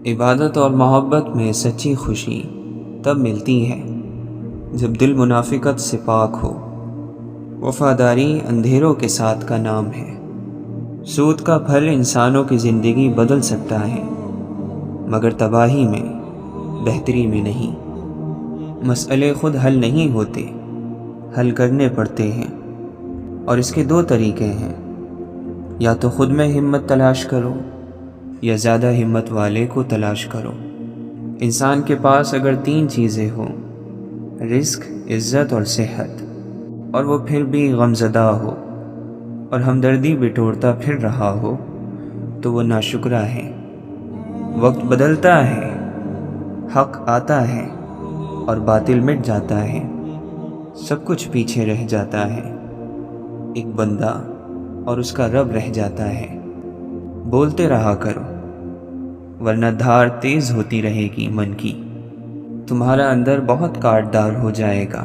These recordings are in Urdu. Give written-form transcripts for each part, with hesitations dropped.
عبادت اور محبت میں سچی خوشی تب ملتی ہے جب دل منافقت سے پاک ہو۔ وفاداری اندھیروں کے ساتھ کا نام ہے۔ سود کا پھل انسانوں کی زندگی بدل سکتا ہے، مگر تباہی میں، بہتری میں نہیں۔ مسئلے خود حل نہیں ہوتے، حل کرنے پڑتے ہیں، اور اس کے دو طریقے ہیں: یا تو خود میں ہمت تلاش کرو، یا زیادہ ہمت والے کو تلاش کرو۔ انسان کے پاس اگر تین چیزیں ہوں، رزق، عزت اور صحت، اور وہ پھر بھی غمزدہ ہو اور ہمدردی بٹورتا پھر رہا ہو، تو وہ ناشکرا ہے۔ وقت بدلتا ہے، حق آتا ہے اور باطل مٹ جاتا ہے، سب کچھ پیچھے رہ جاتا ہے، ایک بندہ اور اس کا رب رہ جاتا ہے۔ بولتے رہا کرو، ورنہ دھار تیز ہوتی رہے گی من کی۔ تمہارا اندر بہت کاٹدار ہو جائے گا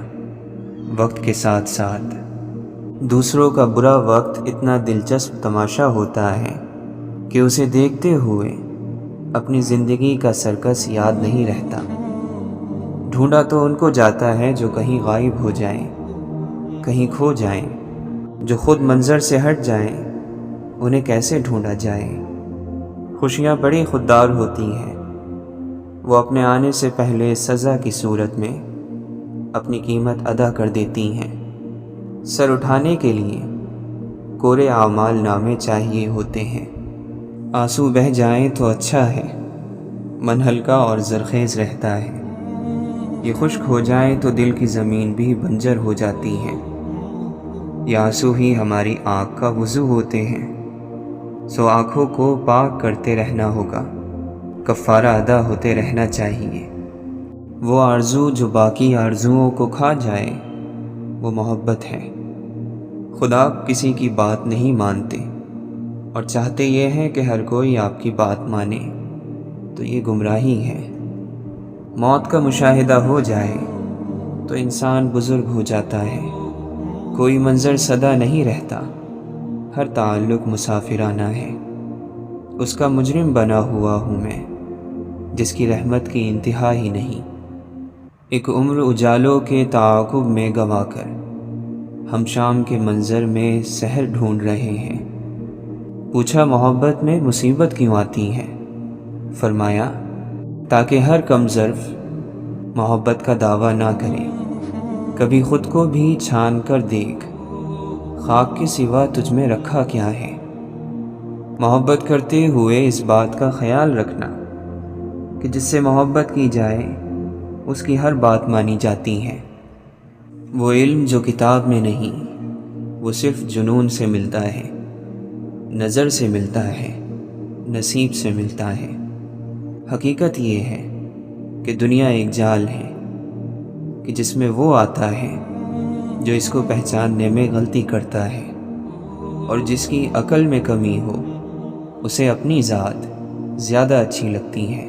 وقت کے ساتھ ساتھ۔ دوسروں کا برا وقت اتنا دلچسپ تماشا ہوتا ہے کہ اسے دیکھتے ہوئے اپنی زندگی کا سرکس یاد نہیں رہتا۔ ڈھونڈا تو ان کو جاتا ہے جو کہیں غائب ہو جائیں، کہیں کھو جائیں، جو خود منظر سے ہٹ جائیں، انہیں کیسے ڈھونڈا جائے؟ خوشیاں بڑی خوددار ہوتی ہیں، وہ اپنے آنے سے پہلے سزا کی صورت میں اپنی قیمت ادا کر دیتی ہیں۔ سر اٹھانے کے لیے کورے اعمال نامے چاہیے ہوتے ہیں۔ آنسو بہہ جائیں تو اچھا ہے، من ہلکا اور زرخیز رہتا ہے۔ یہ خشک ہو جائیں تو دل کی زمین بھی بنجر ہو جاتی ہے۔ یہ آنسو ہی ہماری آنکھ کا وضو ہوتے ہیں، سو آنکھوں کو پاک کرتے رہنا ہوگا، کفارہ ادا ہوتے رہنا چاہیے۔ وہ آرزو جو باقی آرزوؤں کو کھا جائے، وہ محبت ہے۔ خدا آپ کسی کی بات نہیں مانتے اور چاہتے یہ ہیں کہ ہر کوئی آپ کی بات مانے، تو یہ گمراہی ہے۔ موت کا مشاہدہ ہو جائے تو انسان بزرگ ہو جاتا ہے۔ کوئی منظر سدا نہیں رہتا، ہر تعلق مسافرانہ ہے۔ اس کا مجرم بنا ہوا ہوں میں، جس کی رحمت کی انتہا ہی نہیں۔ ایک عمر اجالوں کے تعاقب میں گنوا کر ہم شام کے منظر میں سحر ڈھونڈ رہے ہیں۔ پوچھا محبت میں مصیبت کیوں آتی ہے؟ فرمایا تاکہ ہر کم ظرف محبت کا دعویٰ نہ کرے۔ کبھی خود کو بھی چھان کر دیکھ، خاک کے سوا تجھ میں رکھا کیا ہے؟ محبت کرتے ہوئے اس بات کا خیال رکھنا کہ جس سے محبت کی جائے اس کی ہر بات مانی جاتی ہے۔ وہ علم جو کتاب میں نہیں، وہ صرف جنون سے ملتا ہے، نظر سے ملتا ہے، نصیب سے ملتا ہے۔ حقیقت یہ ہے کہ دنیا ایک جال ہے کہ جس میں وہ آتا ہے جو اس کو پہچاننے میں غلطی کرتا ہے، اور جس کی عقل میں کمی ہو اسے اپنی ذات زیادہ اچھی لگتی ہے۔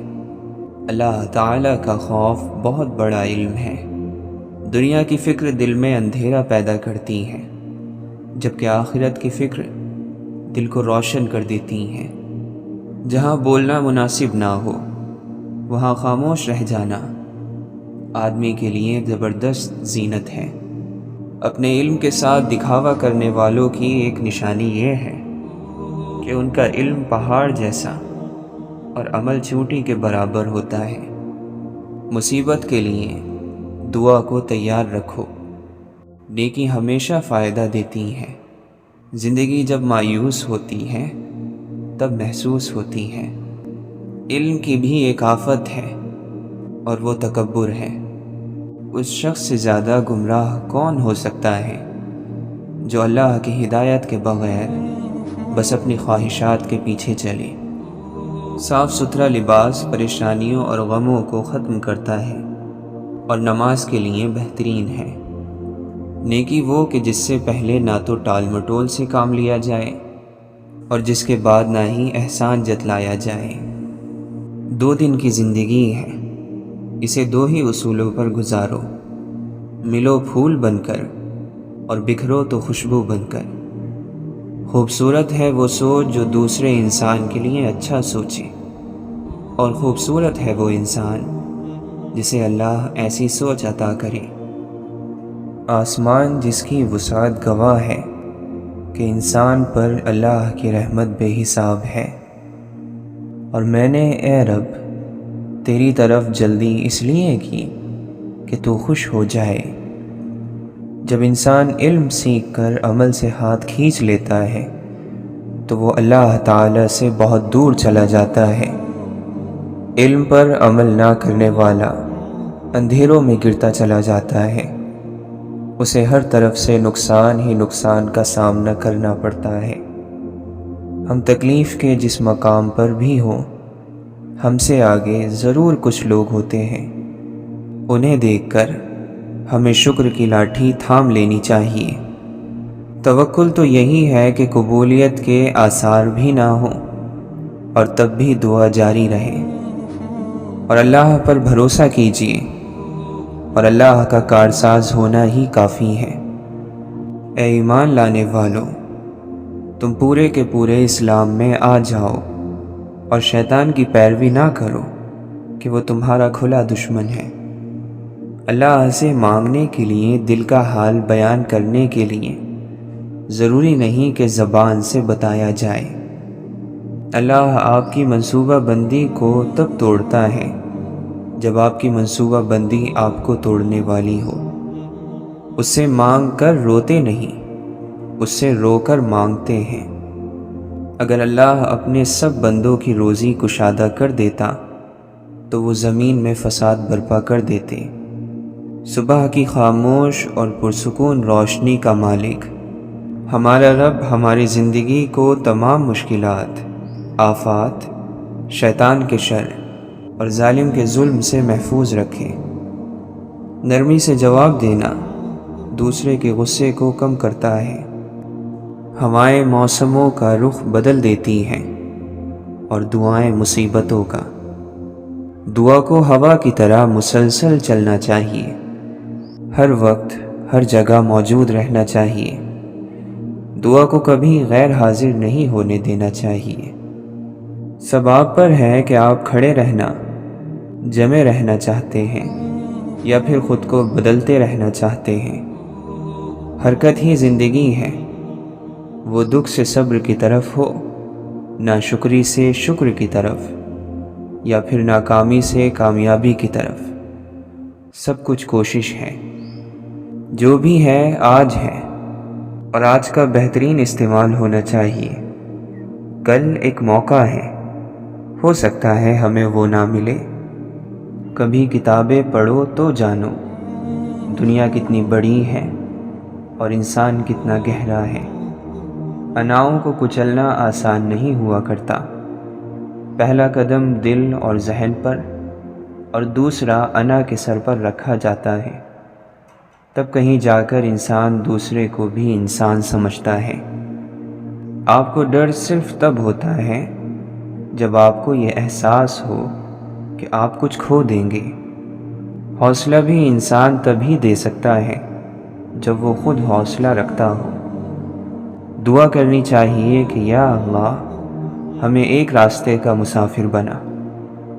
اللہ تعالیٰ کا خوف بہت بڑا علم ہے۔ دنیا کی فکر دل میں اندھیرا پیدا کرتی ہے، جبکہ آخرت کی فکر دل کو روشن کر دیتی ہے۔ جہاں بولنا مناسب نہ ہو وہاں خاموش رہ جانا آدمی کے لیے زبردست زینت ہے۔ اپنے علم کے ساتھ دکھاوا کرنے والوں کی ایک نشانی یہ ہے کہ ان کا علم پہاڑ جیسا اور عمل چوٹی کے برابر ہوتا ہے۔ مصیبت کے لیے دعا کو تیار رکھو، نیکی ہمیشہ فائدہ دیتی ہے۔ زندگی جب مایوس ہوتی ہے تب محسوس ہوتی ہے۔ علم کی بھی ایک آفت ہے اور وہ تکبر ہے۔ اس شخص سے زیادہ گمراہ کون ہو سکتا ہے جو اللہ کی ہدایت کے بغیر بس اپنی خواہشات کے پیچھے چلے۔ صاف ستھرا لباس پریشانیوں اور غموں کو ختم کرتا ہے اور نماز کے لیے بہترین ہے۔ نیکی وہ کہ جس سے پہلے نہ تو ٹال مٹول سے کام لیا جائے اور جس کے بعد نہ ہی احسان جتلایا جائے۔ 2 دن کی زندگی ہے، اسے 2 ہی اصولوں پر گزارو، ملو پھول بن کر اور بکھرو تو خوشبو بن کر۔ خوبصورت ہے وہ سوچ جو دوسرے انسان کے لیے اچھا سوچے، اور خوبصورت ہے وہ انسان جسے اللہ ایسی سوچ عطا کرے۔ آسمان جس کی وسعت گواہ ہے کہ انسان پر اللہ کی رحمت بے حساب ہے، اور میں نے اے رب تیری طرف جلدی اس لیے کی کہ تو خوش ہو جائے۔ جب انسان علم سیکھ کر عمل سے ہاتھ کھینچ لیتا ہے تو وہ اللہ تعالی سے بہت دور چلا جاتا ہے۔ علم پر عمل نہ کرنے والا اندھیروں میں گرتا چلا جاتا ہے، اسے ہر طرف سے نقصان ہی نقصان کا سامنا کرنا پڑتا ہے۔ ہم تکلیف کے جس مقام پر بھی ہوں، ہم سے آگے ضرور کچھ لوگ ہوتے ہیں، انہیں دیکھ کر ہمیں شکر کی لاٹھی تھام لینی چاہیے۔ توکل تو یہی ہے کہ قبولیت کے آثار بھی نہ ہوں اور تب بھی دعا جاری رہے، اور اللہ پر بھروسہ کیجیے، اور اللہ کا کارساز ہونا ہی کافی ہے۔ اے ایمان لانے والوں، تم پورے کے پورے اسلام میں آ جاؤ اور شیطان کی پیروی نہ کرو کہ وہ تمہارا کھلا دشمن ہے۔ اللہ سے مانگنے کے لیے، دل کا حال بیان کرنے کے لیے ضروری نہیں کہ زبان سے بتایا جائے۔ اللہ آپ کی منصوبہ بندی کو تب توڑتا ہے جب آپ کی منصوبہ بندی آپ کو توڑنے والی ہو۔ اس سے مانگ کر روتے نہیں، اس سے رو کر مانگتے ہیں۔ اگر اللہ اپنے سب بندوں کی روزی کشادہ کر دیتا تو وہ زمین میں فساد برپا کر دیتے۔ صبح کی خاموش اور پرسکون روشنی کا مالک ہمارا رب ہماری زندگی کو تمام مشکلات، آفات، شیطان کے شر اور ظالم کے ظلم سے محفوظ رکھے۔ نرمی سے جواب دینا دوسرے کے غصے کو کم کرتا ہے۔ ہوائیں موسموں کا رخ بدل دیتی ہیں اور دعائیں مصیبتوں کا۔ دعا کو ہوا کی طرح مسلسل چلنا چاہیے، ہر وقت ہر جگہ موجود رہنا چاہیے۔ دعا کو کبھی غیر حاضر نہیں ہونے دینا چاہیے۔ سب آپ پر ہے کہ آپ کھڑے رہنا، جمے رہنا چاہتے ہیں یا پھر خود کو بدلتے رہنا چاہتے ہیں۔ حرکت ہی زندگی ہے، وہ دکھ سے صبر کی طرف ہو، ناشکری سے شکر کی طرف، یا پھر ناکامی سے کامیابی کی طرف۔ سب کچھ کوشش ہے، جو بھی ہے آج ہے، اور آج کا بہترین استعمال ہونا چاہیے۔ کل ایک موقع ہے، ہو سکتا ہے ہمیں وہ نہ ملے۔ کبھی کتابیں پڑھو تو جانو دنیا کتنی بڑی ہے اور انسان کتنا گہرا ہے۔ اناؤں کو کچلنا آسان نہیں ہوا کرتا۔ پہلا قدم دل اور ذہن پر اور دوسرا انا کے سر پر رکھا جاتا ہے، تب کہیں جا کر انسان دوسرے کو بھی انسان سمجھتا ہے۔ آپ کو ڈر صرف تب ہوتا ہے جب آپ کو یہ احساس ہو کہ آپ کچھ کھو دیں گے۔ حوصلہ بھی انسان تبھی دے سکتا ہے جب وہ خود حوصلہ رکھتا ہو۔ دعا کرنی چاہیے کہ یا اللہ ہمیں ایک راستے کا مسافر بنا۔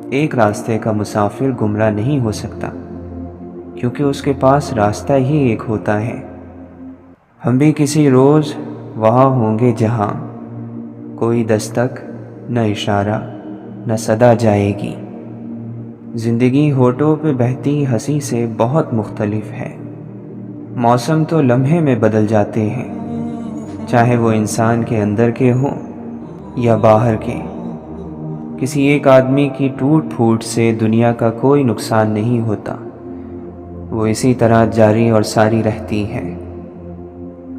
ایک راستے کا مسافر گمراہ نہیں ہو سکتا، کیونکہ اس کے پاس راستہ ہی ایک ہوتا ہے۔ ہم بھی کسی روز وہاں ہوں گے جہاں کوئی دستک، نہ اشارہ، نہ صدا جائے گی۔ زندگی ہونٹوں پہ بہتی ہنسی سے بہت مختلف ہے۔ موسم تو لمحے میں بدل جاتے ہیں، چاہے وہ انسان کے اندر کے ہوں یا باہر کے۔ کسی ایک آدمی کی ٹوٹ پھوٹ سے دنیا کا کوئی نقصان نہیں ہوتا، وہ اسی طرح جاری اور ساری رہتی ہے۔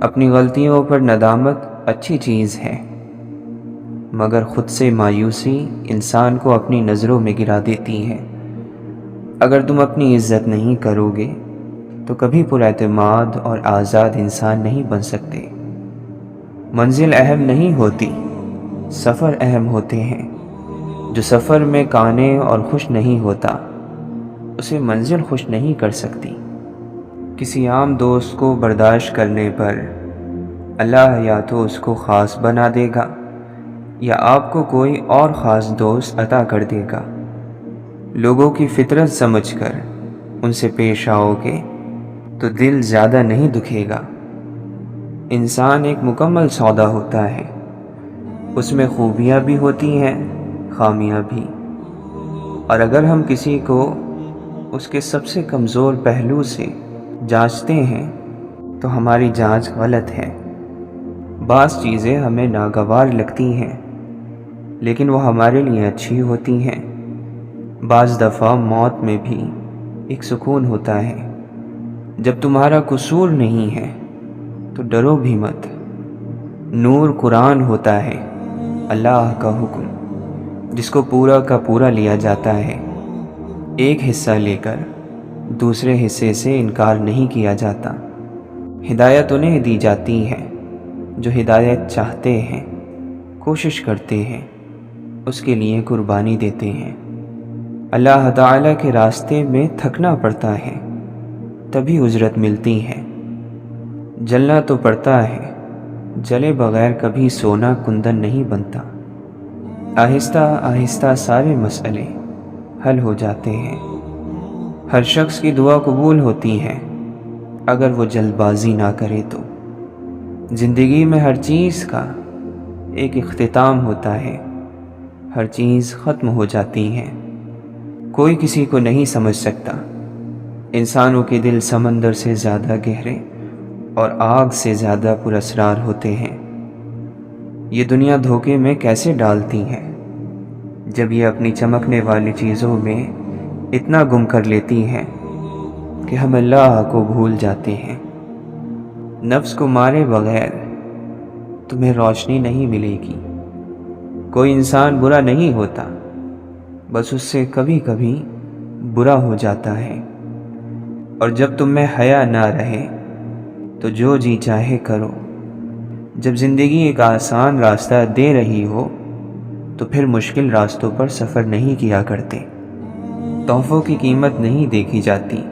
اپنی غلطیوں پر ندامت اچھی چیز ہے، مگر خود سے مایوسی انسان کو اپنی نظروں میں گرا دیتی ہے۔ اگر تم اپنی عزت نہیں کرو گے تو کبھی پراعتماد اور آزاد انسان نہیں بن سکتے۔ منزل اہم نہیں ہوتی، سفر اہم ہوتے ہیں۔ جو سفر میں کانے اور خوش نہیں ہوتا، اسے منزل خوش نہیں کر سکتی۔ کسی عام دوست کو برداشت کرنے پر اللہ یا تو اس کو خاص بنا دے گا یا آپ کو کوئی اور خاص دوست عطا کر دے گا۔ لوگوں کی فطرت سمجھ کر ان سے پیش آؤ گے تو دل زیادہ نہیں دکھے گا۔ انسان ایک مکمل سودا ہوتا ہے، اس میں خوبیاں بھی ہوتی ہیں، خامیاں بھی، اور اگر ہم کسی کو اس کے سب سے کمزور پہلو سے جانچتے ہیں تو ہماری جانچ غلط ہے۔ بعض چیزیں ہمیں ناگوار لگتی ہیں لیکن وہ ہمارے لیے اچھی ہوتی ہیں۔ بعض دفعہ موت میں بھی ایک سکون ہوتا ہے۔ جب تمہارا قصور نہیں ہے تو ڈرو بھی مت۔ نور قرآن ہوتا ہے، اللہ کا حکم، جس کو پورا کا پورا لیا جاتا ہے۔ ایک حصہ لے کر دوسرے حصے سے انکار نہیں کیا جاتا۔ ہدایت انہیں دی جاتی ہے جو ہدایت چاہتے ہیں، کوشش کرتے ہیں، اس کے لیے قربانی دیتے ہیں۔ اللہ تعالیٰ کے راستے میں تھکنا پڑتا ہے تبھی اجرت ملتی ہے۔ جلنا تو پڑتا ہے، جلے بغیر کبھی سونا کندن نہیں بنتا۔ آہستہ آہستہ سارے مسئلے حل ہو جاتے ہیں۔ ہر شخص کی دعا قبول ہوتی ہے اگر وہ جلد بازی نہ کرے تو۔ زندگی میں ہر چیز کا ایک اختتام ہوتا ہے، ہر چیز ختم ہو جاتی ہے، کوئی کسی کو نہیں سمجھ سکتا۔ انسانوں کے دل سمندر سے زیادہ گہرے اور آگ سے زیادہ پراسرار ہوتے ہیں۔ یہ دنیا دھوکے میں کیسے ڈالتی ہے جب یہ اپنی چمکنے والی چیزوں میں اتنا گم کر لیتی ہیں کہ ہم اللہ کو بھول جاتے ہیں۔ نفس کو مارے بغیر تمہیں روشنی نہیں ملے گی۔ کوئی انسان برا نہیں ہوتا، بس اس سے کبھی کبھی برا ہو جاتا ہے۔ اور جب تم میں حیا نہ رہے تو جو جی چاہے کرو۔ جب زندگی ایک آسان راستہ دے رہی ہو تو پھر مشکل راستوں پر سفر نہیں کیا کرتے۔ تحفوں کی قیمت نہیں دیکھی جاتی،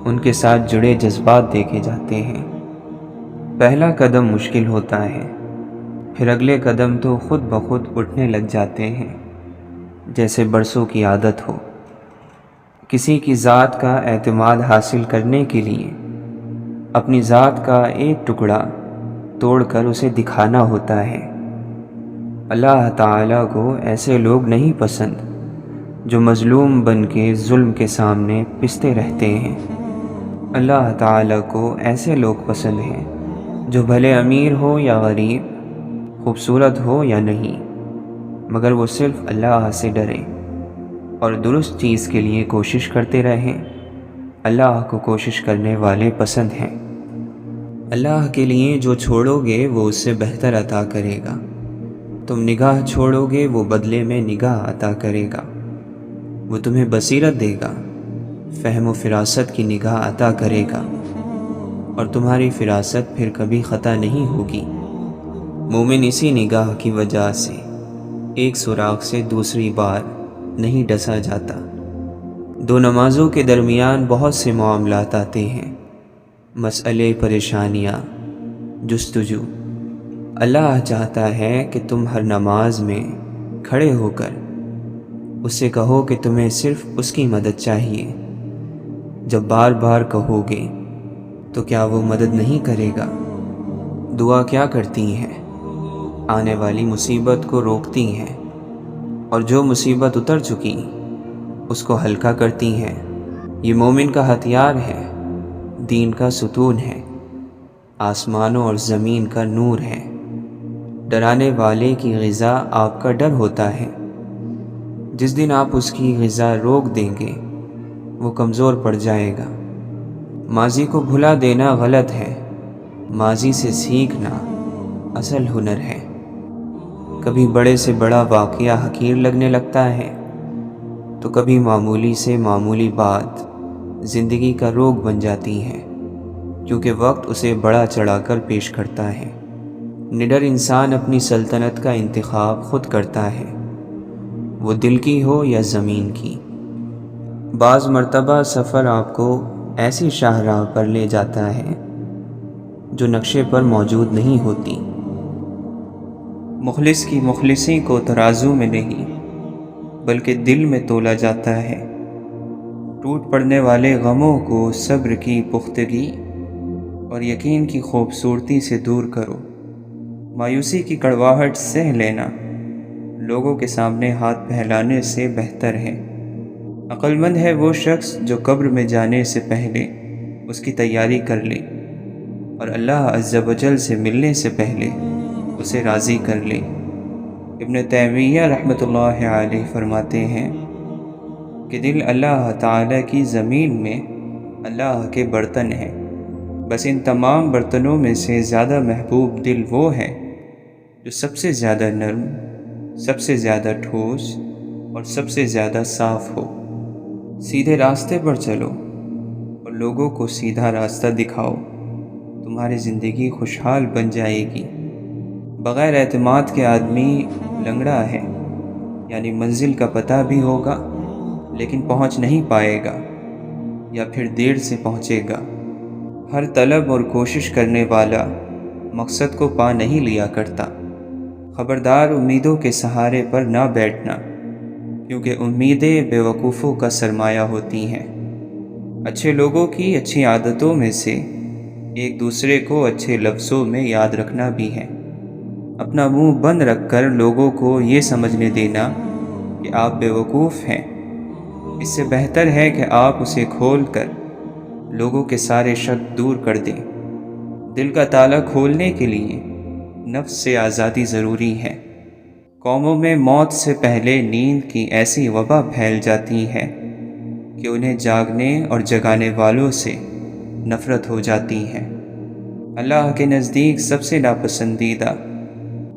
ان کے ساتھ جڑے جذبات دیکھے جاتے ہیں۔ پہلا قدم مشکل ہوتا ہے، پھر اگلے قدم تو خود بخود اٹھنے لگ جاتے ہیں، جیسے برسوں کی عادت ہو۔ کسی کی ذات کا اعتماد حاصل کرنے کے لیے اپنی ذات کا ایک ٹکڑا توڑ کر اسے دکھانا ہوتا ہے۔ اللہ تعالیٰ کو ایسے لوگ نہیں پسند جو مظلوم بن کے ظلم کے سامنے پستے رہتے ہیں۔ اللہ تعالیٰ کو ایسے لوگ پسند ہیں جو بھلے امیر ہو یا غریب، خوبصورت ہو یا نہیں، مگر وہ صرف اللہ سے ڈرے اور درست چیز کے لیے کوشش کرتے رہیں۔ اللہ کو کوشش کرنے والے پسند ہیں۔ اللہ کے لیے جو چھوڑو گے وہ اس سے بہتر عطا کرے گا۔ تم نگاہ چھوڑو گے وہ بدلے میں نگاہ عطا کرے گا۔ وہ تمہیں بصیرت دے گا، فہم و فراست کی نگاہ عطا کرے گا، اور تمہاری فراست پھر کبھی خطا نہیں ہوگی۔ مومن اسی نگاہ کی وجہ سے ایک سوراخ سے دوسری بار نہیں ڈسا جاتا۔ دو نمازوں کے درمیان بہت سے معاملات آتے ہیں، مسئلے، پریشانیاں، جستجو۔ اللہ چاہتا ہے کہ تم ہر نماز میں کھڑے ہو کر اس سے کہو کہ تمہیں صرف اس کی مدد چاہیے۔ جب بار بار کہو گے تو کیا وہ مدد نہیں کرے گا؟ دعا کیا کرتی ہیں؟ آنے والی مصیبت کو روکتی ہیں، اور جو مصیبت اتر چکی اس کو ہلکا کرتی ہیں۔ یہ مومن کا ہتھیار ہے، دین کا ستون ہے، آسمانوں اور زمین کا نور ہے۔ ڈرانے والے کی غذا آپ کا ڈر ہوتا ہے۔ جس دن آپ اس کی غذا روک دیں گے وہ کمزور پڑ جائے گا۔ ماضی کو بھلا دینا غلط ہے، ماضی سے سیکھنا اصل ہنر ہے۔ کبھی بڑے سے بڑا واقعہ حقیر لگنے لگتا ہے تو کبھی معمولی سے معمولی بات زندگی کا روگ بن جاتی ہے، کیونکہ وقت اسے بڑا چڑھا کر پیش کرتا ہے۔ نڈر انسان اپنی سلطنت کا انتخاب خود کرتا ہے، وہ دل کی ہو یا زمین کی۔ بعض مرتبہ سفر آپ کو ایسی شاہراہ پر لے جاتا ہے جو نقشے پر موجود نہیں ہوتی۔ مخلص کی مخلصی کو ترازو میں نہیں بلکہ دل میں تولا جاتا ہے۔ ٹوٹ پڑنے والے غموں کو صبر کی پختگی اور یقین کی خوبصورتی سے دور کرو۔ مایوسی کی کڑواہٹ سہ لینا لوگوں کے سامنے ہاتھ پھیلانے سے بہتر ہے۔ عقل مند ہے وہ شخص جو قبر میں جانے سے پہلے اس کی تیاری کر لے اور اللہ عز و جل سے ملنے سے پہلے اسے راضی کر لے۔ ابن تیمیہ رحمۃ اللہ علیہ فرماتے ہیں کہ دل اللہ تعالیٰ کی زمین میں اللہ کے برتن ہیں، بس ان تمام برتنوں میں سے زیادہ محبوب دل وہ ہے جو سب سے زیادہ نرم، سب سے زیادہ ٹھوس اور سب سے زیادہ صاف ہو۔ سیدھے راستے پر چلو اور لوگوں کو سیدھا راستہ دکھاؤ، تمہاری زندگی خوشحال بن جائے گی۔ بغیر اعتماد کے آدمی لنگڑا ہے، یعنی منزل کا پتہ بھی ہوگا لیکن پہنچ نہیں پائے گا یا پھر دیر سے پہنچے گا۔ ہر طلب اور کوشش کرنے والا مقصد کو پا نہیں لیا کرتا۔ خبردار امیدوں کے سہارے پر نہ بیٹھنا، کیونکہ امیدیں بے وقوفوں کا سرمایہ ہوتی ہیں۔ اچھے لوگوں کی اچھی عادتوں میں سے ایک دوسرے کو اچھے لفظوں میں یاد رکھنا بھی ہے۔ اپنا منہ بند رکھ کر لوگوں کو یہ سمجھنے دینا کہ آپ بے وقوف ہیں، اس سے بہتر ہے کہ آپ اسے کھول کر لوگوں کے سارے شک دور کر دیں۔ دل کا تالا کھولنے کے لیے نفس سے آزادی ضروری ہے۔ قوموں میں موت سے پہلے نیند کی ایسی وبا پھیل جاتی ہے کہ انہیں جاگنے اور جگانے والوں سے نفرت ہو جاتی ہے۔ اللہ کے نزدیک سب سے ناپسندیدہ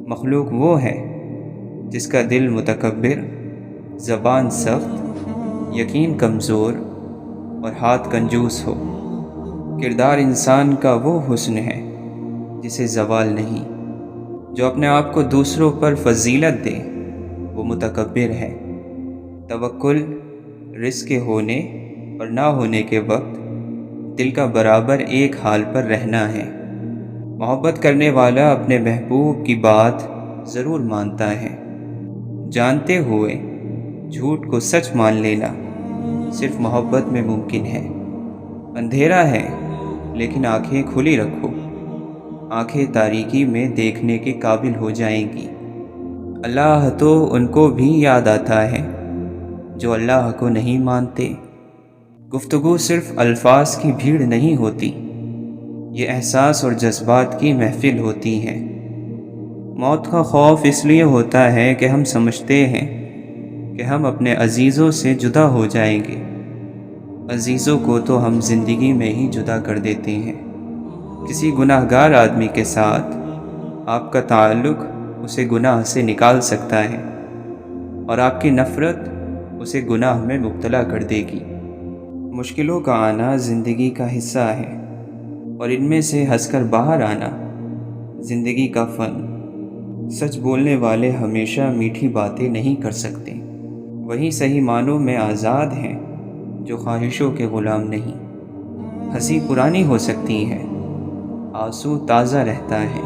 مخلوق وہ ہے جس کا دل متکبر، زبان سخت، یقین کمزور اور ہاتھ کنجوس ہو۔ کردار انسان کا وہ حسن ہے جسے زوال نہیں۔ جو اپنے آپ کو دوسروں پر فضیلت دے وہ متکبر ہے۔ توکل رزق کے ہونے اور نہ ہونے کے وقت دل کا برابر ایک حال پر رہنا ہے۔ محبت کرنے والا اپنے محبوب کی بات ضرور مانتا ہے۔ جانتے ہوئے جھوٹ کو سچ مان لینا صرف محبت میں ممکن ہے۔ اندھیرا ہے لیکن آنکھیں کھلی رکھو، آنکھیں تاریکی میں دیکھنے کے قابل ہو جائیں گی۔ اللہ تو ان کو بھی یاد آتا ہے جو اللہ کو نہیں مانتے۔ گفتگو صرف الفاظ کی بھیڑ نہیں ہوتی، یہ احساس اور جذبات کی محفل ہوتی ہے۔ موت کا خوف اس لیے ہوتا ہے کہ ہم سمجھتے ہیں کہ ہم اپنے عزیزوں سے جدا ہو جائیں گے۔ عزیزوں کو تو ہم زندگی میں ہی جدا کر دیتے ہیں۔ کسی گناہ گار آدمی کے ساتھ آپ کا تعلق اسے گناہ سے نکال سکتا ہے اور آپ کی نفرت اسے گناہ میں مبتلا کر دے گی۔ مشکلوں کا آنا زندگی کا حصہ ہے اور ان میں سے ہنس کر باہر آنا زندگی کا فن۔ سچ بولنے والے ہمیشہ میٹھی باتیں نہیں کر سکتے، وہی صحیح معنوں میں آزاد ہیں جو خواہشوں کے غلام نہیں۔ ہنسی پرانی ہو سکتی ہے، آنسو تازہ رہتا ہے،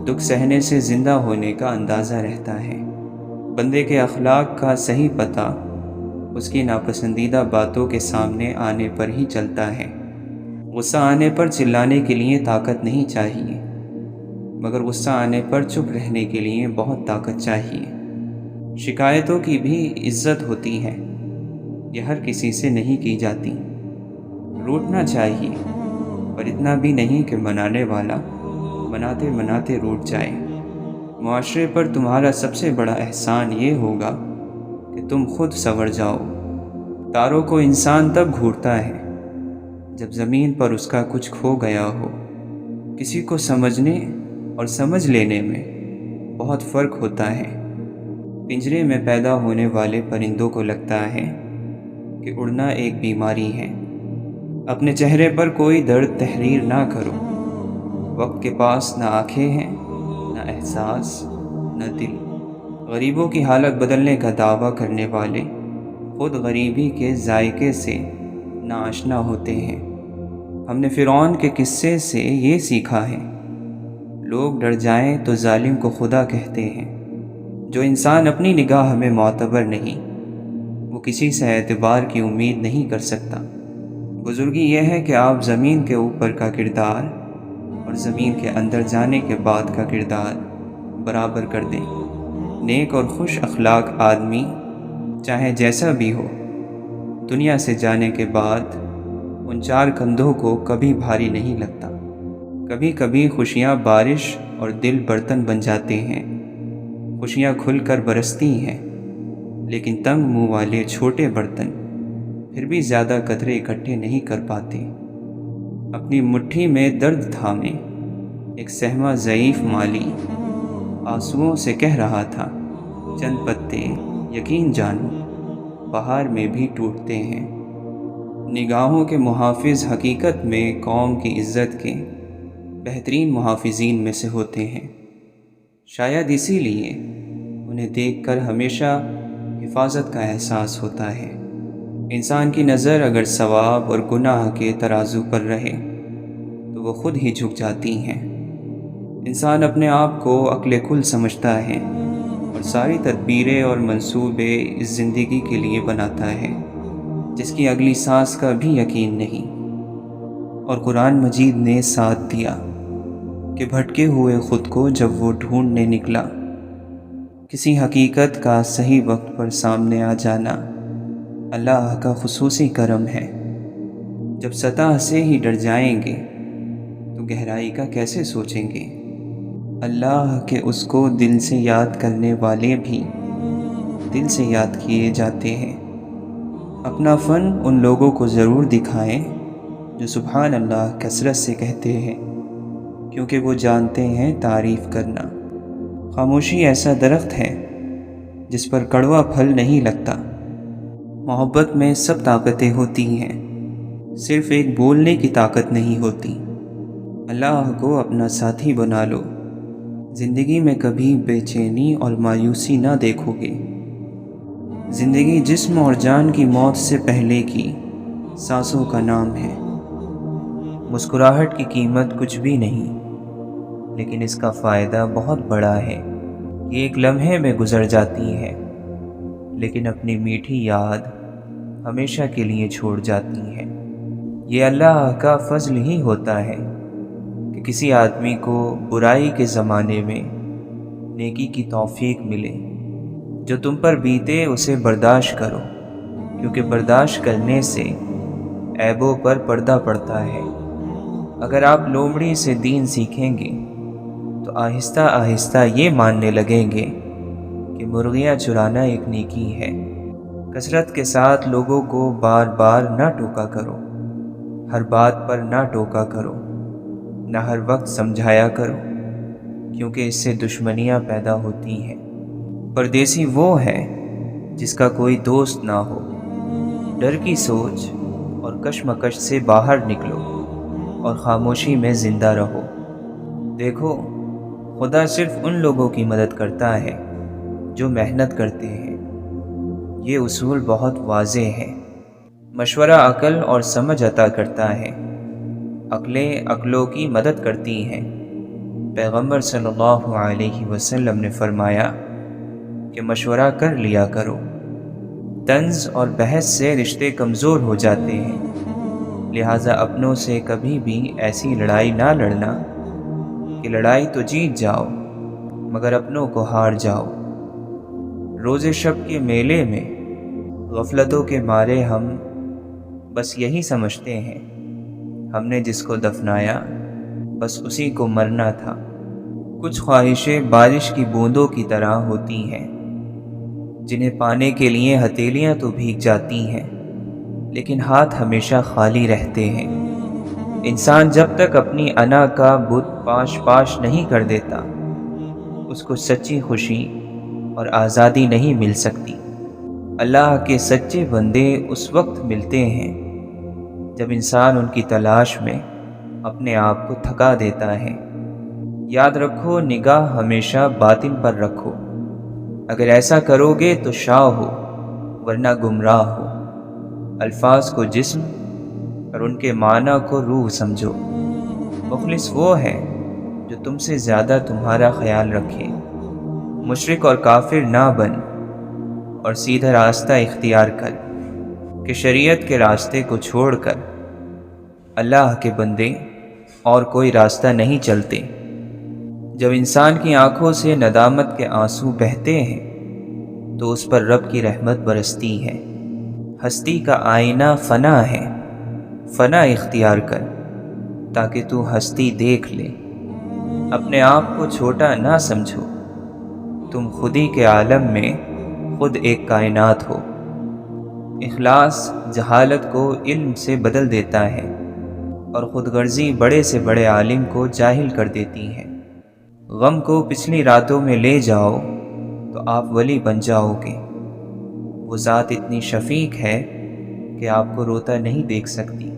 دکھ سہنے سے زندہ ہونے کا اندازہ رہتا ہے۔ بندے کے اخلاق کا صحیح پتہ اس کی ناپسندیدہ باتوں کے سامنے آنے پر ہی چلتا ہے۔ غصہ آنے پر چلانے کے لیے طاقت نہیں چاہیے، مگر غصہ آنے پر چپ رہنے کے لیے بہت طاقت چاہیے۔ شکایتوں کی بھی عزت ہوتی ہے، یہ ہر کسی سے نہیں کی جاتی۔ روٹنا چاہیے پر اتنا بھی نہیں کہ منانے والا مناتے مناتے روٹ جائے۔ معاشرے پر تمہارا سب سے بڑا احسان یہ ہوگا کہ تم خود سنور جاؤ۔ تاروں کو انسان تب گھورتا ہے جب زمین پر اس کا کچھ کھو گیا ہو۔ کسی کو سمجھنے اور سمجھ لینے میں بہت فرق ہوتا ہے۔ پنجرے میں پیدا ہونے والے پرندوں کو لگتا ہے کہ اڑنا ایک بیماری ہے۔ اپنے چہرے پر کوئی درد تحریر نہ کرو۔ وقت کے پاس نہ آنکھیں ہیں، نہ احساس، نہ دل۔ غریبوں کی حالت بدلنے کا دعویٰ کرنے والے خود غریبی کے ذائقے سے ناآشنا ہوتے ہیں۔ ہم نے فرعون کے قصے سے یہ سیکھا ہے، لوگ ڈر جائیں تو ظالم کو خدا کہتے ہیں۔ جو انسان اپنی نگاہ میں معتبر نہیں، وہ کسی سے اعتبار کی امید نہیں کر سکتا۔ بزرگی یہ ہے کہ آپ زمین کے اوپر کا کردار اور زمین کے اندر جانے کے بعد کا کردار برابر کر دیں۔ نیک اور خوش اخلاق آدمی چاہے جیسا بھی ہو، دنیا سے جانے کے بعد ان چار کندھوں کو کبھی بھاری نہیں لگتا۔ کبھی کبھی خوشیاں بارش اور دل برتن بن جاتے ہیں، خوشیاں کھل کر برستی ہیں، لیکن تنگ منہ والے چھوٹے برتن پھر بھی زیادہ قطرے اکٹھے نہیں کر پاتے۔ اپنی مٹھی میں درد تھامے ایک سہمہ ضعیف مالی آنسوؤں سے کہہ رہا تھا، چند پتے یقین جانو بہار میں بھی ٹوٹتے ہیں۔ نگاہوں کے محافظ حقیقت میں قوم کی عزت کے بہترین محافظین میں سے ہوتے ہیں۔ شاید اسی لیے انہیں دیکھ کر ہمیشہ حفاظت کا احساس ہوتا ہے۔ انسان کی نظر اگر ثواب اور گناہ کے ترازو پر رہے تو وہ خود ہی جھک جاتی ہیں۔ انسان اپنے آپ کو عقل کل سمجھتا ہے اور ساری تدبیریں اور منصوبے اس زندگی کے لیے بناتا ہے جس کی اگلی سانس کا بھی یقین نہیں۔ اور قرآن مجید نے ساتھ دیا کہ بھٹکے ہوئے خود کو جب وہ ڈھونڈنے نکلا، کسی حقیقت کا صحیح وقت پر سامنے آ جانا اللہ کا خصوصی کرم ہے۔ جب سطح سے ہی ڈر جائیں گے تو گہرائی کا کیسے سوچیں گے؟ اللہ کے اس کو دل سے یاد کرنے والے بھی دل سے یاد کیے جاتے ہیں۔ اپنا فن ان لوگوں کو ضرور دکھائیں جو سبحان اللہ کثرت سے کہتے ہیں، کیونکہ وہ جانتے ہیں تعریف کرنا۔ خاموشی ایسا درخت ہے جس پر کڑوا پھل نہیں لگتا۔ محبت میں سب طاقتیں ہوتی ہیں، صرف ایک بولنے کی طاقت نہیں ہوتی۔ اللہ کو اپنا ساتھی بنا لو، زندگی میں کبھی بے چینی اور مایوسی نہ دیکھو گے۔ زندگی جسم اور جان کی موت سے پہلے کی سانسوں کا نام ہے۔ مسکراہٹ کی قیمت کچھ بھی نہیں، لیکن اس کا فائدہ بہت بڑا ہے۔ یہ ایک لمحے میں گزر جاتی ہے، لیکن اپنی میٹھی یاد ہمیشہ کے لیے چھوڑ جاتی ہے۔ یہ اللہ کا فضل ہی ہوتا ہے کہ کسی آدمی کو برائی کے زمانے میں نیکی کی توفیق ملے۔ جو تم پر بیتے اسے برداشت کرو، کیونکہ برداشت کرنے سے عیبوں پر پردہ پڑتا ہے۔ اگر آپ لومڑی سے دین سیکھیں گے تو آہستہ آہستہ یہ ماننے لگیں گے کہ مرغیاں چرانا ایک نیکی ہے۔ کثرت کے ساتھ لوگوں کو بار بار نہ ٹوکا کرو، ہر بات پر نہ ٹوکا کرو، نہ ہر وقت سمجھایا کرو، کیونکہ اس سے دشمنیاں پیدا ہوتی ہیں۔ پردیسی وہ ہے جس کا کوئی دوست نہ ہو۔ ڈر کی سوچ اور کشمکش سے باہر نکلو اور خاموشی میں زندہ رہو۔ دیکھو، خدا صرف ان لوگوں کی مدد کرتا ہے جو محنت کرتے ہیں۔ یہ اصول بہت واضح ہے۔ مشورہ عقل اور سمجھ عطا کرتا ہے، عقلیں عقلوں کی مدد کرتی ہیں۔ پیغمبر صلی اللہ علیہ وسلم نے فرمایا کہ مشورہ کر لیا کرو۔ طنز اور بحث سے رشتے کمزور ہو جاتے ہیں، لہٰذا اپنوں سے کبھی بھی ایسی لڑائی نہ لڑنا کہ لڑائی تو جیت جاؤ مگر اپنوں کو ہار جاؤ۔ روز شب کے میلے میں غفلتوں کے مارے ہم بس یہی سمجھتے ہیں ہم نے جس کو دفنایا بس اسی کو مرنا تھا۔ کچھ خواہشیں بارش کی بوندوں کی طرح ہوتی ہیں، جنہیں پانے کے لیے ہتھیلیاں تو بھیگ جاتی ہیں لیکن ہاتھ ہمیشہ خالی رہتے ہیں۔ انسان جب تک اپنی انا کا بت پاش پاش نہیں کر دیتا، اس کو سچی خوشی اور آزادی نہیں مل سکتی۔ اللہ کے سچے بندے اس وقت ملتے ہیں جب انسان ان کی تلاش میں اپنے آپ کو تھکا دیتا ہے۔ یاد رکھو، نگاہ ہمیشہ باطن پر رکھو۔ اگر ایسا کرو گے تو شاہ ہو ورنہ گمراہ ہو۔ الفاظ کو جسم اور ان کے معنی کو روح سمجھو۔ مخلص وہ ہے جو تم سے زیادہ تمہارا خیال رکھے۔ مشرک اور کافر نہ بن اور سیدھا راستہ اختیار کر کہ شریعت کے راستے کو چھوڑ کر اللہ کے بندے اور کوئی راستہ نہیں چلتے۔ جب انسان کی آنکھوں سے ندامت کے آنسو بہتے ہیں تو اس پر رب کی رحمت برستی ہے۔ ہستی کا آئینہ فنا ہے، فنا اختیار کر تاکہ تو ہستی دیکھ لے۔ اپنے آپ کو چھوٹا نہ سمجھو، تم خودی کے عالم میں خود ایک کائنات ہو۔ اخلاص جہالت کو علم سے بدل دیتا ہے اور خود غرضی بڑے سے بڑے عالم کو جاہل کر دیتی ہے۔ غم کو پچھلی راتوں میں لے جاؤ تو آپ ولی بن جاؤ گے۔ وہ ذات اتنی شفیق ہے کہ آپ کو روتا نہیں دیکھ سکتی۔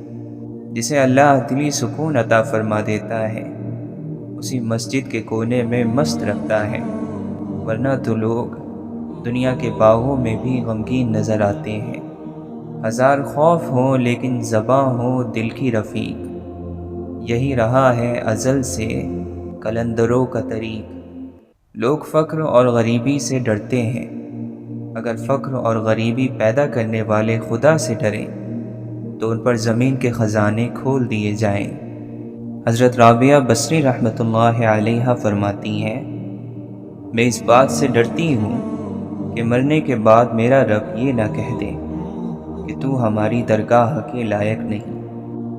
جسے اللہ دلی سکون عطا فرما دیتا ہے اسی مسجد کے کونے میں مست رکھتا ہے، ورنہ تو لوگ دنیا کے باغوں میں بھی غمگین نظر آتے ہیں۔ ہزار خوف ہوں لیکن زباں ہو دل کی رفیق، یہی رہا ہے ازل سے قلندروں کا طریق۔ لوگ فقر اور غریبی سے ڈرتے ہیں، اگر فقر اور غریبی پیدا کرنے والے خدا سے ڈریں تو ان پر زمین کے خزانے کھول دیے جائیں۔ حضرت رابعہ بصری رحمۃ اللہ علیہا فرماتی ہیں، میں اس بات سے ڈرتی ہوں کہ مرنے کے بعد میرا رب یہ نہ کہہ دے کہ تو ہماری درگاہ کے لائق نہیں۔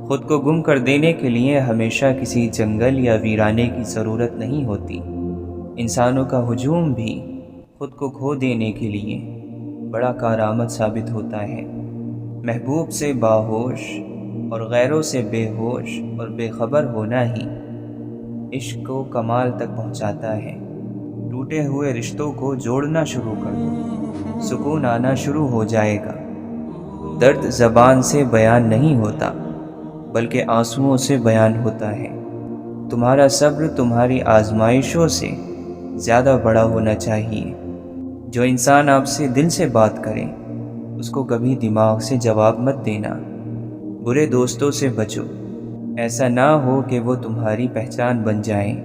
خود کو گم کر دینے کے لیے ہمیشہ کسی جنگل یا ویرانے کی ضرورت نہیں ہوتی۔ انسانوں کا ہجوم بھی خود کو کھو دینے کے لیے بڑا کارآمد ثابت ہوتا ہے۔ محبوب سے باہوش اور غیروں سے بے ہوش اور بے خبر ہونا ہی عشق کو کمال تک پہنچاتا ہے۔ ٹوٹے ہوئے رشتوں کو جوڑنا شروع کر دو، سکون آنا شروع ہو جائے گا۔ درد زبان سے بیان نہیں ہوتا بلکہ آنسوؤں سے بیان ہوتا ہے۔ تمہارا صبر تمہاری آزمائشوں سے زیادہ بڑا ہونا چاہیے۔ جو انسان آپ سے دل سے بات کرے اس کو کبھی دماغ سے جواب مت دینا۔ برے دوستوں سے بچو، ایسا نہ ہو کہ وہ تمہاری پہچان بن جائیں۔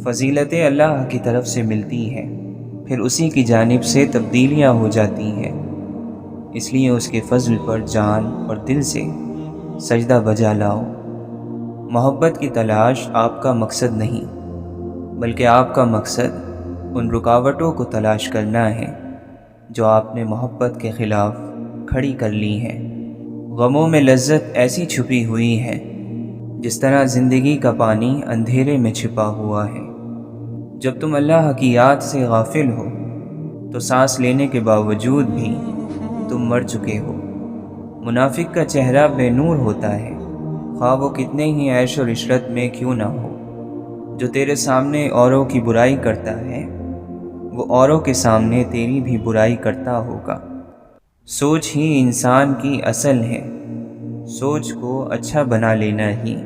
فضیلتیں اللہ کی طرف سے ملتی ہیں، پھر اسی کی جانب سے تبدیلیاں ہو جاتی ہیں، اس لیے اس کے فضل پر جان اور دل سے سجدہ بجا لاؤ۔ محبت کی تلاش آپ کا مقصد نہیں بلکہ آپ کا مقصد ان رکاوٹوں کو تلاش کرنا ہے جو آپ نے محبت کے خلاف کھڑی کر لی ہیں۔ غموں میں لذت ایسی چھپی ہوئی ہے جس طرح زندگی کا پانی اندھیرے میں چھپا ہوا ہے۔ جب تم اللہ کی یاد سے غافل ہو تو سانس لینے کے باوجود بھی تم مر چکے ہو۔ منافق کا چہرہ بے نور ہوتا ہے، خواہ وہ کتنے ہی عیش و عشرت میں کیوں نہ ہو۔ جو تیرے سامنے اوروں کی برائی کرتا ہے وہ اوروں کے سامنے تیری بھی برائی کرتا ہوگا۔ سوچ ہی انسان کی اصل ہے، سوچ کو اچھا بنا لینا ہی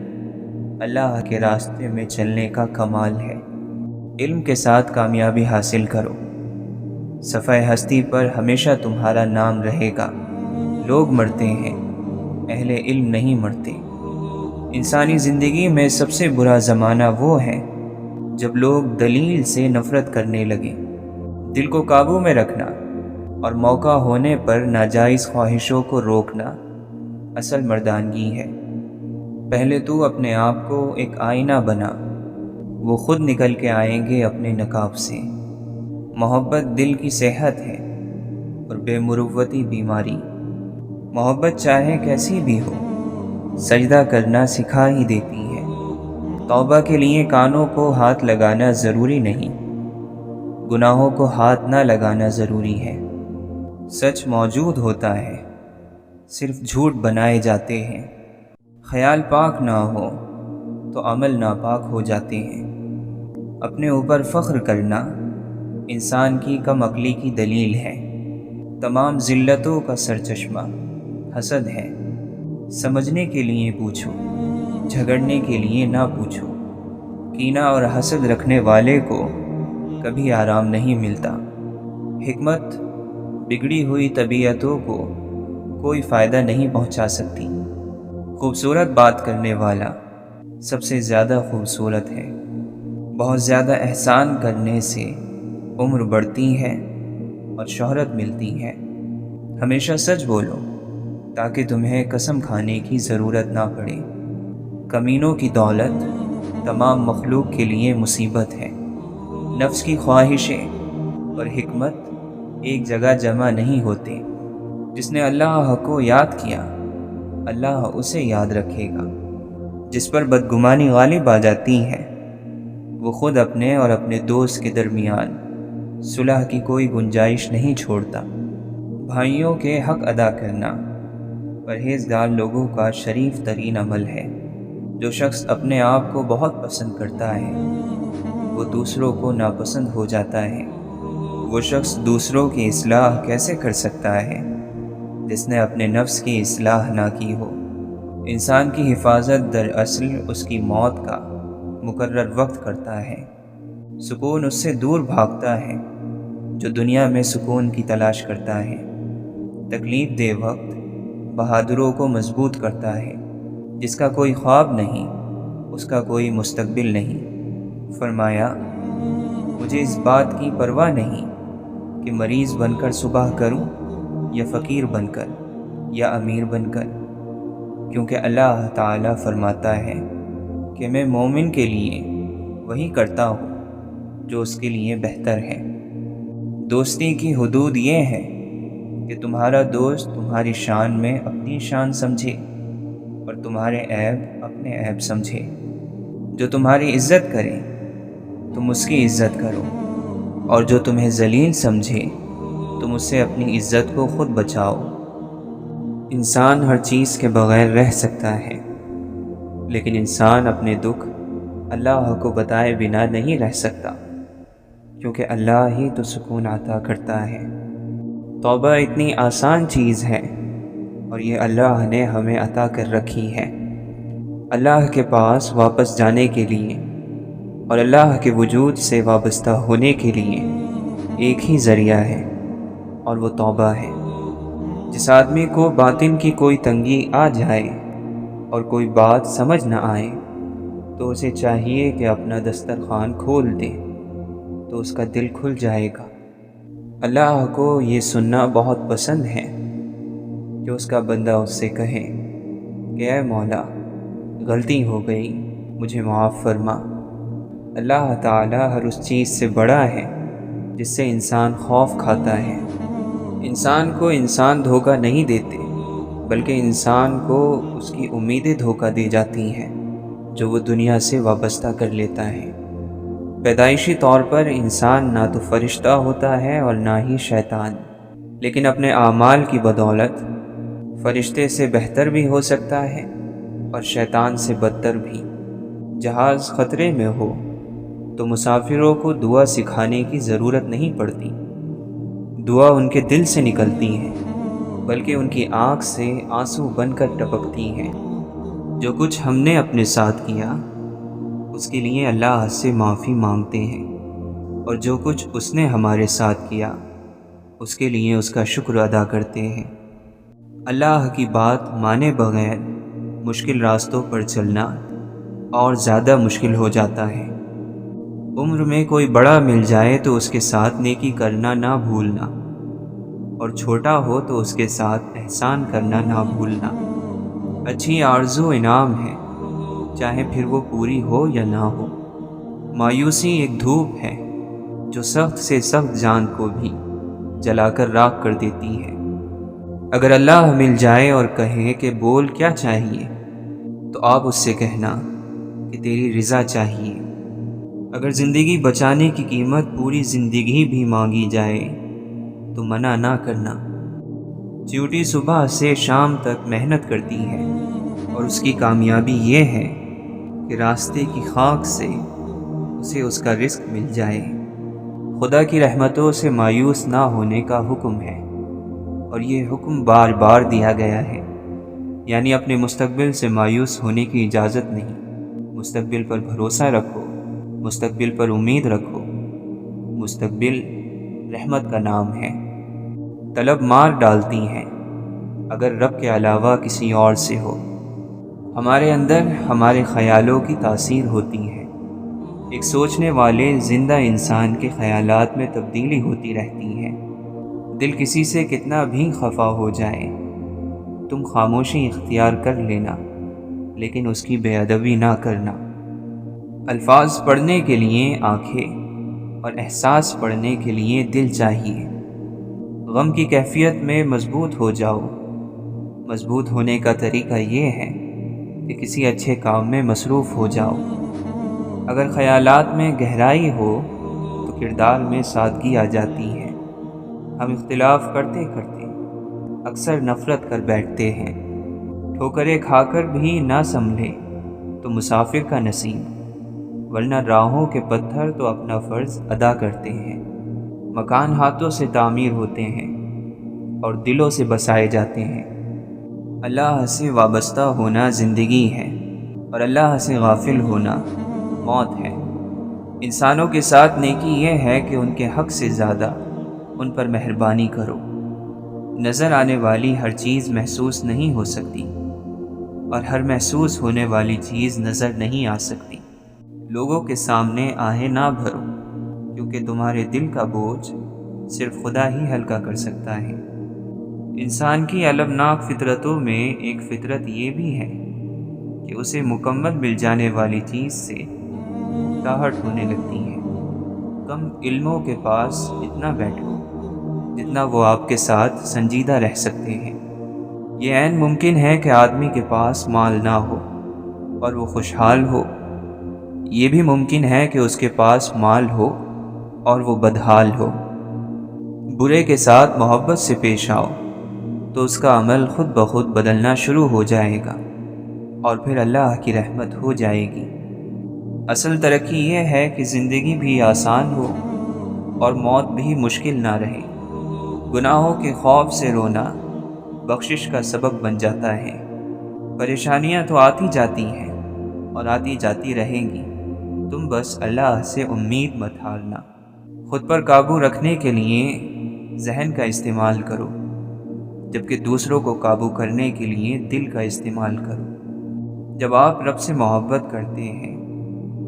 اللہ کے راستے میں چلنے کا کمال ہے۔ علم کے ساتھ کامیابی حاصل کرو، صفحہ ہستی پر ہمیشہ تمہارا نام رہے گا۔ لوگ مرتے ہیں، اہل علم نہیں مرتے۔ انسانی زندگی میں سب سے برا زمانہ وہ ہے جب لوگ دلیل سے نفرت کرنے لگیں۔ دل کو قابو میں رکھنا اور موقع ہونے پر ناجائز خواہشوں کو روکنا اصل مردانگی ہے۔ پہلے تو اپنے آپ کو ایک آئینہ بنا، وہ خود نکل کے آئیں گے اپنے نقاب سے۔ محبت دل کی صحت ہے اور بے مروتی بیماری۔ محبت چاہے کیسی بھی ہو سجدہ کرنا سکھا ہی دیتی ہے۔ توبہ کے لیے کانوں کو ہاتھ لگانا ضروری نہیں، گناہوں کو ہاتھ نہ لگانا ضروری ہے۔ سچ موجود ہوتا ہے، صرف جھوٹ بنائے جاتے ہیں۔ خیال پاک نہ ہو تو عمل ناپاک ہو جاتے ہیں۔ اپنے اوپر فخر کرنا انسان کی کم عقلی کی دلیل ہے۔ تمام ذلتوں کا سرچشمہ حسد ہے۔ سمجھنے کے لیے پوچھو، جھگڑنے کے لیے نہ پوچھو۔ کینہ اور حسد رکھنے والے کو کبھی آرام نہیں ملتا۔ حکمت بگڑی ہوئی طبیعتوں کو کوئی فائدہ نہیں پہنچا سکتی۔ خوبصورت بات کرنے والا سب سے زیادہ خوبصورت ہے۔ بہت زیادہ احسان کرنے سے عمر بڑھتی ہے اور شہرت ملتی ہے۔ ہمیشہ سچ بولو تاکہ تمہیں قسم کھانے کی ضرورت نہ پڑے۔ کمینوں کی دولت تمام مخلوق کے لیے مصیبت ہے۔ نفس کی خواہشیں اور حکمت ایک جگہ جمع نہیں ہوتے۔ جس نے اللہ کو یاد کیا اللہ اسے یاد رکھے گا۔ جس پر بدگمانی غالب آ جاتی ہے وہ خود اپنے اور اپنے دوست کے درمیان صلح کی کوئی گنجائش نہیں چھوڑتا۔ بھائیوں کے حق ادا کرنا پرہیزگار لوگوں کا شریف ترین عمل ہے۔ جو شخص اپنے آپ کو بہت پسند کرتا ہے وہ دوسروں کو ناپسند ہو جاتا ہے۔ وہ شخص دوسروں کی اصلاح کیسے کر سکتا ہے جس نے اپنے نفس کی اصلاح نہ کی ہو۔ انسان کی حفاظت دراصل اس کی موت کا مقرر وقت کرتا ہے۔ سکون اس سے دور بھاگتا ہے جو دنیا میں سکون کی تلاش کرتا ہے۔ تکلیف دہ وقت بہادروں کو مضبوط کرتا ہے۔ جس کا کوئی خواب نہیں اس کا کوئی مستقبل نہیں۔ فرمایا مجھے اس بات کی پرواہ نہیں کہ مریض بن کر صبح کروں یا فقیر بن کر یا امیر بن کر، کیونکہ اللہ تعالیٰ فرماتا ہے کہ میں مومن کے لیے وہی کرتا ہوں جو اس کے لیے بہتر ہے۔ دوستی کی حدود یہ ہے کہ تمہارا دوست تمہاری شان میں اپنی شان سمجھے اور تمہارے عیب اپنے عیب سمجھے۔ جو تمہاری عزت کرے تم اس کی عزت کرو، اور جو تمہیں ذلیل سمجھے تم اس سے اپنی عزت کو خود بچاؤ۔ انسان ہر چیز کے بغیر رہ سکتا ہے، لیکن انسان اپنے دکھ اللہ کو بتائے بنا نہیں رہ سکتا، کیونکہ اللہ ہی تو سکون عطا کرتا ہے۔ توبہ اتنی آسان چیز ہے اور یہ اللہ نے ہمیں عطا کر رکھی ہے۔ اللہ کے پاس واپس جانے کے لیے اور اللہ کے وجود سے وابستہ ہونے کے لیے ایک ہی ذریعہ ہے اور وہ توبہ ہے۔ جس آدمی کو باطن کی کوئی تنگی آ جائے اور کوئی بات سمجھ نہ آئے تو اسے چاہیے کہ اپنا دسترخوان کھول دے تو اس کا دل کھل جائے گا۔ اللہ کو یہ سننا بہت پسند ہے کہ اس کا بندہ اس سے کہے کہ اے مولا غلطی ہو گئی مجھے معاف فرما۔ اللہ تعالیٰ ہر اس چیز سے بڑا ہے جس سے انسان خوف کھاتا ہے۔ انسان کو انسان دھوکہ نہیں دیتے بلکہ انسان کو اس کی امیدیں دھوکہ دے جاتی ہیں جو وہ دنیا سے وابستہ کر لیتا ہے۔ پیدائشی طور پر انسان نہ تو فرشتہ ہوتا ہے اور نہ ہی شیطان، لیکن اپنے اعمال کی بدولت فرشتے سے بہتر بھی ہو سکتا ہے اور شیطان سے بدتر بھی۔ جہاز خطرے میں ہو تو مسافروں کو دعا سکھانے کی ضرورت نہیں پڑتی۔ دعا ان کے دل سے نکلتی ہے بلکہ ان کی آنکھ سے آنسو بن کر ٹپکتی ہے۔ جو کچھ ہم نے اپنے ساتھ کیا اس کے لیے اللہ سے معافی مانگتے ہیں، اور جو کچھ اس نے ہمارے ساتھ کیا اس کے لیے اس کا شکر ادا کرتے ہیں۔ اللہ کی بات مانے بغیر مشکل راستوں پر چلنا اور زیادہ مشکل ہو جاتا ہے۔ عمر میں کوئی بڑا مل جائے تو اس کے ساتھ نیکی کرنا نہ بھولنا، اور چھوٹا ہو تو اس کے ساتھ احسان کرنا نہ بھولنا۔ اچھی آرزو انعام ہے چاہے پھر وہ پوری ہو یا نہ ہو۔ مایوسی ایک دھوپ ہے جو سخت سے سخت جان کو بھی جلا کر راکھ کر دیتی ہے۔ اگر اللہ مل جائے اور کہے کہ بول کیا چاہیے تو آپ اس سے کہنا کہ تیری رضا چاہیے۔ اگر زندگی بچانے کی قیمت پوری زندگی بھی مانگی جائے تو منع نہ کرنا۔ چیونٹی صبح سے شام تک محنت کرتی ہے اور اس کی کامیابی یہ ہے کہ راستے کی خاک سے اسے اس کا رزق مل جائے۔ خدا کی رحمتوں سے مایوس نہ ہونے کا حکم ہے، اور یہ حکم بار بار دیا گیا ہے، یعنی اپنے مستقبل سے مایوس ہونے کی اجازت نہیں۔ مستقبل پر بھروسہ رکھو، مستقبل پر امید رکھو۔ مستقبل رحمت کا نام ہے۔ طلب مار ڈالتی ہیں اگر رب کے علاوہ کسی اور سے ہو۔ ہمارے اندر ہمارے خیالوں کی تاثیر ہوتی ہے۔ ایک سوچنے والے زندہ انسان کے خیالات میں تبدیلی ہوتی رہتی ہے۔ دل کسی سے کتنا بھی خفا ہو جائے، تم خاموشی اختیار کر لینا، لیکن اس کی بے ادبی نہ کرنا۔ الفاظ پڑھنے کے لیے آنکھیں اور احساس پڑھنے کے لیے دل چاہیے۔ غم کی کیفیت میں مضبوط ہو جاؤ۔ مضبوط ہونے کا طریقہ یہ ہے کہ کسی اچھے کام میں مصروف ہو جاؤ۔ اگر خیالات میں گہرائی ہو تو کردار میں سادگی آ جاتی ہے۔ ہم اختلاف کرتے کرتے اکثر نفرت کر بیٹھتے ہیں۔ ٹھوکریں کھا کر بھی نہ سنبھلے تو مسافر کا نصیب، ورنہ راہوں کے پتھر تو اپنا فرض ادا کرتے ہیں۔ مکان ہاتھوں سے تعمیر ہوتے ہیں اور دلوں سے بسائے جاتے ہیں۔ اللہ سے وابستہ ہونا زندگی ہے اور اللہ سے غافل ہونا موت ہے۔ انسانوں کے ساتھ نیکی یہ ہے کہ ان کے حق سے زیادہ ان پر مہربانی کرو۔ نظر آنے والی ہر چیز محسوس نہیں ہو سکتی، اور ہر محسوس ہونے والی چیز نظر نہیں آ سکتی۔ لوگوں کے سامنے آہیں نہ بھرو، کیونکہ تمہارے دل کا بوجھ صرف خدا ہی ہلکا کر سکتا ہے۔ انسان کی المناک فطرتوں میں ایک فطرت یہ بھی ہے کہ اسے مکمل مل جانے والی چیز سے اکتاہٹ ہونے لگتی ہے۔ کم علموں کے پاس اتنا بیٹھو جتنا وہ آپ کے ساتھ سنجیدہ رہ سکتے ہیں۔ یہ عین ممکن ہے کہ آدمی کے پاس مال نہ ہو اور وہ خوشحال ہو۔ یہ بھی ممکن ہے کہ اس کے پاس مال ہو اور وہ بدحال ہو۔ برے کے ساتھ محبت سے پیش آؤ تو اس کا عمل خود بخود بدلنا شروع ہو جائے گا اور پھر اللہ کی رحمت ہو جائے گی۔ اصل ترقی یہ ہے کہ زندگی بھی آسان ہو اور موت بھی مشکل نہ رہے۔ گناہوں کے خوف سے رونا بخشش کا سبب بن جاتا ہے۔ پریشانیاں تو آتی جاتی ہیں اور آتی جاتی رہیں گی، تم بس اللہ سے امید مت ہارنا۔ خود پر قابو رکھنے کے لیے ذہن کا استعمال کرو، جبکہ دوسروں کو قابو کرنے کے لیے دل کا استعمال کرو۔ جب آپ رب سے محبت کرتے ہیں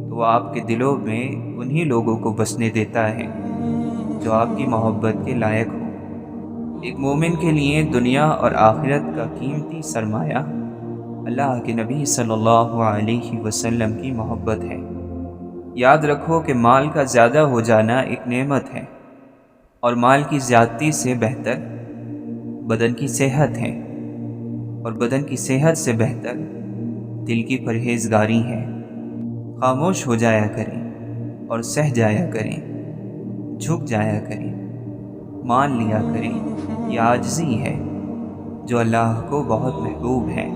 تو وہ آپ کے دلوں میں انہی لوگوں کو بسنے دیتا ہے جو آپ کی محبت کے لائق ہو۔ ایک مومن کے لیے دنیا اور آخرت کا قیمتی سرمایہ اللہ کے نبی صلی اللہ علیہ وسلم کی محبت ہے۔ یاد رکھو کہ مال کا زیادہ ہو جانا ایک نعمت ہے، اور مال کی زیادتی سے بہتر بدن کی صحت ہے، اور بدن کی صحت سے بہتر دل کی پرہیزگاری ہے۔ خاموش ہو جایا کریں اور سہ جایا کریں، جھک جایا کریں، مان لیا کریں۔ یہ عاجزی ہے جو اللہ کو بہت محبوب ہے۔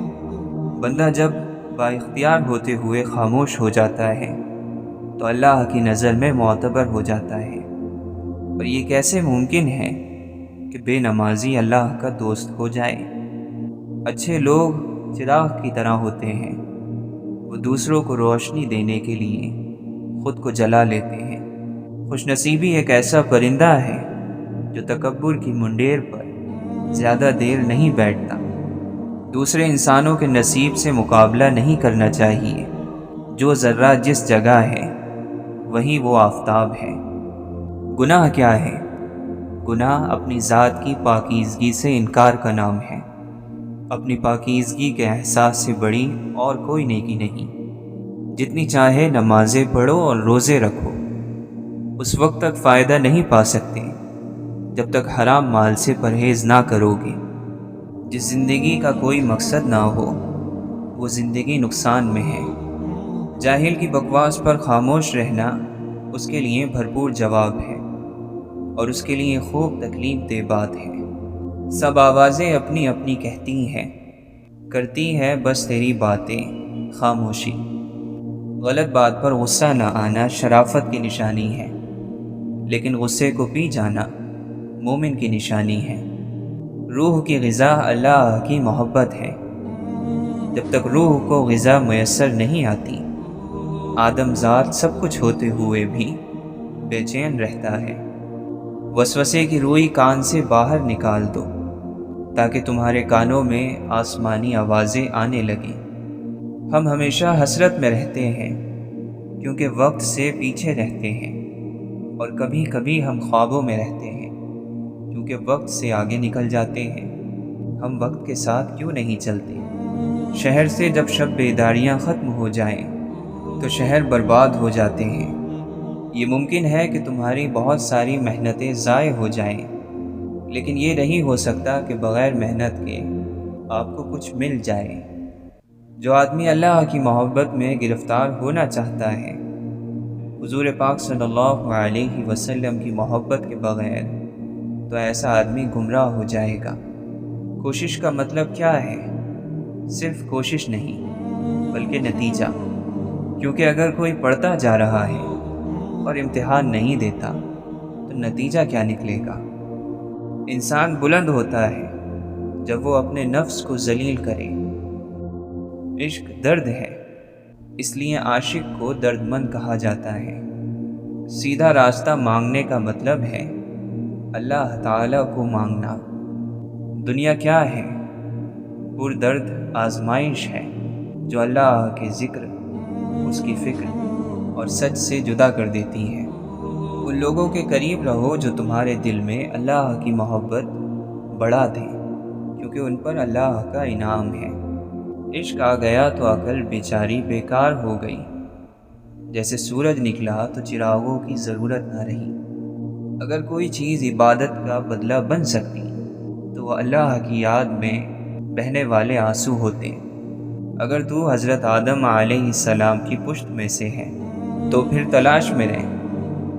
بندہ جب با اختیار ہوتے ہوئے خاموش ہو جاتا ہے تو اللہ کی نظر میں معتبر ہو جاتا ہے۔ اور یہ کیسے ممکن ہے کہ بے نمازی اللہ کا دوست ہو جائے؟ اچھے لوگ چراغ کی طرح ہوتے ہیں، وہ دوسروں کو روشنی دینے کے لیے خود کو جلا لیتے ہیں۔ خوش نصیبی ایک ایسا پرندہ ہے جو تکبر کی منڈیر پر زیادہ دیر نہیں بیٹھتا۔ دوسرے انسانوں کے نصیب سے مقابلہ نہیں کرنا چاہیے۔ جو ذرہ جس جگہ ہے وہیں وہ آفتاب ہے۔ گناہ کیا ہے؟ گناہ اپنی ذات کی پاکیزگی سے انکار کا نام ہے۔ اپنی پاکیزگی کے احساس سے بڑی اور کوئی نیکی نہیں۔ جتنی چاہے نمازیں پڑھو اور روزے رکھو، اس وقت تک فائدہ نہیں پا سکتے جب تک حرام مال سے پرہیز نہ کرو گے۔ جس زندگی کا کوئی مقصد نہ ہو وہ زندگی نقصان میں ہے۔ جاہل کی بکواس پر خاموش رہنا اس کے لیے بھرپور جواب ہے، اور اس کے لیے خوب تکلیف دہ بات ہے۔ سب آوازیں اپنی اپنی کہتی ہیں، کرتی ہے بس تیری باتیں خاموشی۔ غلط بات پر غصہ نہ آنا شرافت کی نشانی ہے، لیکن غصے کو پی جانا مومن کی نشانی ہے۔ روح کی غذا اللہ کی محبت ہے۔ جب تک روح کو غذا میسر نہیں آتی، آدم ذات سب کچھ ہوتے ہوئے بھی بے چین رہتا ہے۔ وسوسے کی روئی کان سے باہر نکال دو تاکہ تمہارے کانوں میں آسمانی آوازیں آنے لگیں۔ ہم ہمیشہ حسرت میں رہتے ہیں کیونکہ وقت سے پیچھے رہتے ہیں، اور کبھی کبھی ہم خوابوں میں رہتے ہیں کیونکہ وقت سے آگے نکل جاتے ہیں۔ ہم وقت کے ساتھ کیوں نہیں چلتے؟ شہر سے جب شب بیداریاں ختم ہو جائیں تو شہر برباد ہو جاتے ہیں۔ یہ ممکن ہے کہ تمہاری بہت ساری محنتیں ضائع ہو جائیں، لیکن یہ نہیں ہو سکتا کہ بغیر محنت کے آپ کو کچھ مل جائے۔ جو آدمی اللہ کی محبت میں گرفتار ہونا چاہتا ہے، حضور پاک صلی اللہ علیہ وسلم کی محبت کے بغیر، تو ایسا آدمی گمراہ ہو جائے گا۔ کوشش کا مطلب کیا ہے؟ صرف کوشش نہیں بلکہ نتیجہ، کیونکہ اگر کوئی پڑھتا جا رہا ہے اور امتحان نہیں دیتا تو نتیجہ کیا نکلے گا؟ انسان بلند ہوتا ہے جب وہ اپنے نفس کو ذلیل کرے۔ عشق درد ہے، اس لیے عاشق کو درد مند کہا جاتا ہے۔ سیدھا راستہ مانگنے کا مطلب ہے اللہ تعالیٰ کو مانگنا۔ دنیا کیا ہے؟ پردرد آزمائش ہے جو اللہ کے ذکر، اس کی فکر اور سچ سے جدا کر دیتی ہے۔ ان لوگوں کے قریب رہو جو تمہارے دل میں اللہ کی محبت بڑھا دیں، کیونکہ ان پر اللہ کا انعام ہے۔ عشق آ گیا تو عقل بیچاری بیکار ہو گئی۔ جیسے سورج نکلا تو چراغوں کی ضرورت نہ رہی۔ اگر کوئی چیز عبادت کا بدلہ بن سکتی تو وہ اللہ کی یاد میں بہنے والے آنسو ہوتے۔ اگر تو حضرت آدم علیہ السلام کی پشت میں سے ہے تو پھر تلاش میں رہ،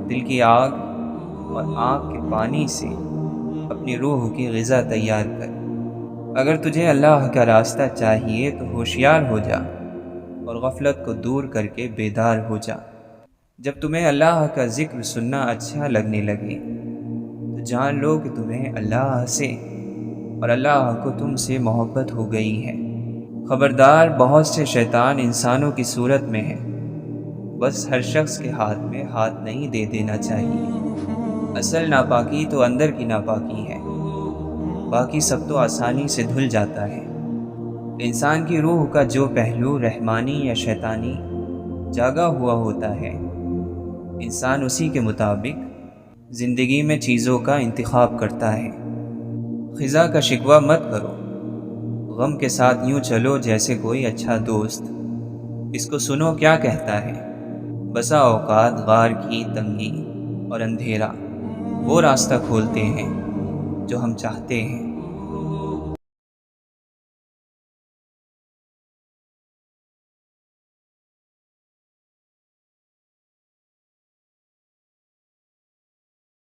دل کی آگ اور آنکھ کے پانی سے اپنی روح کی غذا تیار کر۔ اگر تجھے اللہ کا راستہ چاہیے تو ہوشیار ہو جا اور غفلت کو دور کر کے بیدار ہو جا۔ جب تمہیں اللہ کا ذکر سننا اچھا لگنے لگے تو جان لو کہ تمہیں اللہ سے اور اللہ کو تم سے محبت ہو گئی ہے۔ خبردار، بہت سے شیطان انسانوں کی صورت میں ہیں، بس ہر شخص کے ہاتھ میں ہاتھ نہیں دے دینا چاہیے۔ اصل ناپاکی تو اندر کی ناپاکی ہے، باقی سب تو آسانی سے دھل جاتا ہے۔ انسان کی روح کا جو پہلو رحمانی یا شیطانی جاگا ہوا ہوتا ہے، انسان اسی کے مطابق زندگی میں چیزوں کا انتخاب کرتا ہے۔ خزاں کا شکوہ مت کرو، غم کے ساتھ یوں چلو جیسے کوئی اچھا دوست۔ اس کو سنو کیا کہتا ہے۔ بسا اوقات غار کی تنگی اور اندھیرا وہ راستہ کھولتے ہیں جو ہم چاہتے ہیں۔